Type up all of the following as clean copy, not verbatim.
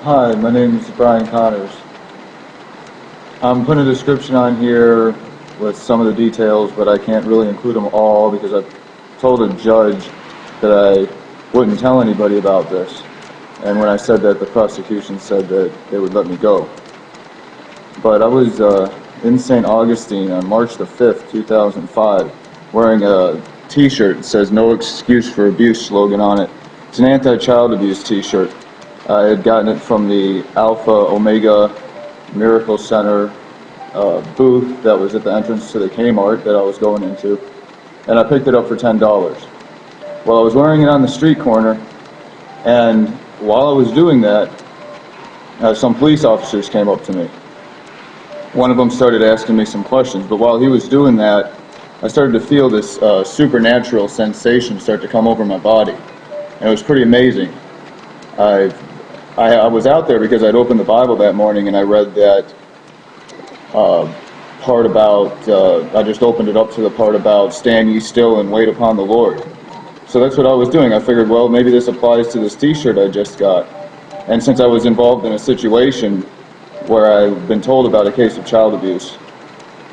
Hi, my name is Brian Connors. I'm putting a description on here with some of the details, but I can't really include them all because I've told a judge that I wouldn't tell anybody about this. And when I said that, the prosecution said that they would let me go. But I was in Saint Augustine on March the 5th, 2005, wearing a t-shirt that says "No Excuse for Abuse" slogan on it. It's an anti-child abuse t-shirt. I had gotten it from the Alpha Omega Miracle Center booth that was at the entrance to the Kmart that I was going into, and I picked it up for $10. Well, I was wearing it on the street corner, and while I was doing that, some police officers came up to me. One of them started asking me some questions, but while he was doing that, I started to feel this supernatural sensation start to come over my body, and it was pretty amazing. I was out there because I'd opened the Bible that morning and I read that part about, I just opened it up to the part about "Stand ye still and wait upon the Lord." So that's what I was doing. I figured, well, maybe this applies to this t-shirt I just got. And since I was involved in a situation where I've been told about a case of child abuse,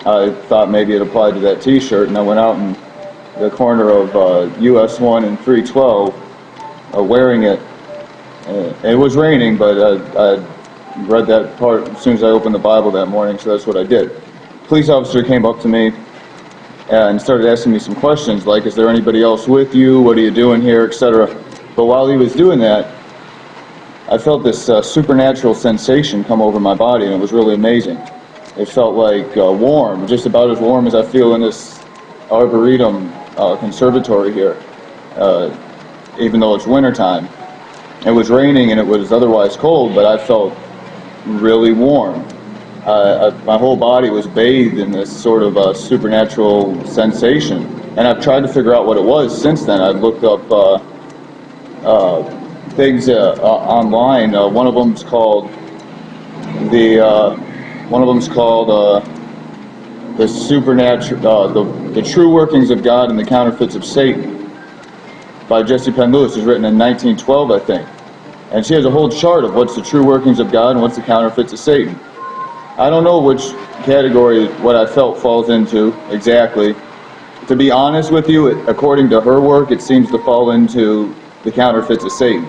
I thought maybe it applied to that t-shirt, and I went out in the corner of US 1 and 312 wearing it. It was raining, but I read that part as soon as I opened the Bible that morning, so that's what I did. Police officer came up to me and started asking me some questions like, is there anybody else with you? What are you doing here? Etc. But while he was doing that, I felt this supernatural sensation come over my body, and it was really amazing. It felt like warm, just about as warm as I feel in this Arboretum conservatory here, even though it's wintertime. It was raining and it was otherwise cold, but I felt really warm. My whole body was bathed in this sort of supernatural sensation, and I've tried to figure out what it was since then. I've looked up things online. One of them's called the supernatural, the True Workings of God and the Counterfeits of Satan, by Jessie Penn Lewis. Is written in 1912, I think. And she has a whole chart of what's the true workings of God and what's the counterfeits of Satan. I don't know which category what I felt falls into exactly. To be honest with you, according to her work, it seems to fall into the counterfeits of Satan.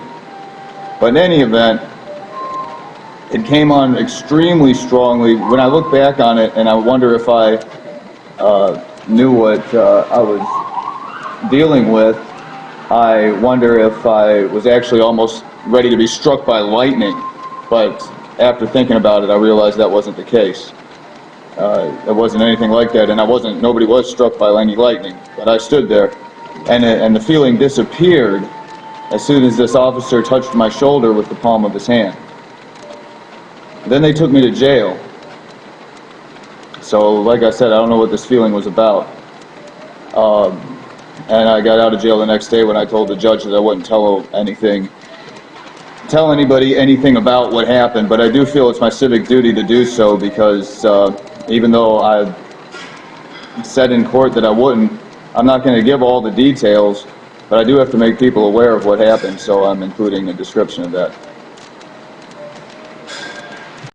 But in any event, it came on extremely strongly. When I look back on it, and I wonder if I knew what I was dealing with, I wonder if I was actually almost ready to be struck by lightning. But after thinking about it, I realized that wasn't the case. It wasn't anything like that, and nobody was struck by any lightning. But I stood there, and the feeling disappeared as soon as this officer touched my shoulder with the palm of his hand. Then they took me to jail. So, like I said, I don't know what this feeling was about. And I got out of jail the next day when I told the judge that I wouldn't tell anybody anything about what happened. But I do feel it's my civic duty to do so, because even though I said in court that I wouldn't, I'm not going to give all the details, but I do have to make people aware of what happened, so I'm including a description of that.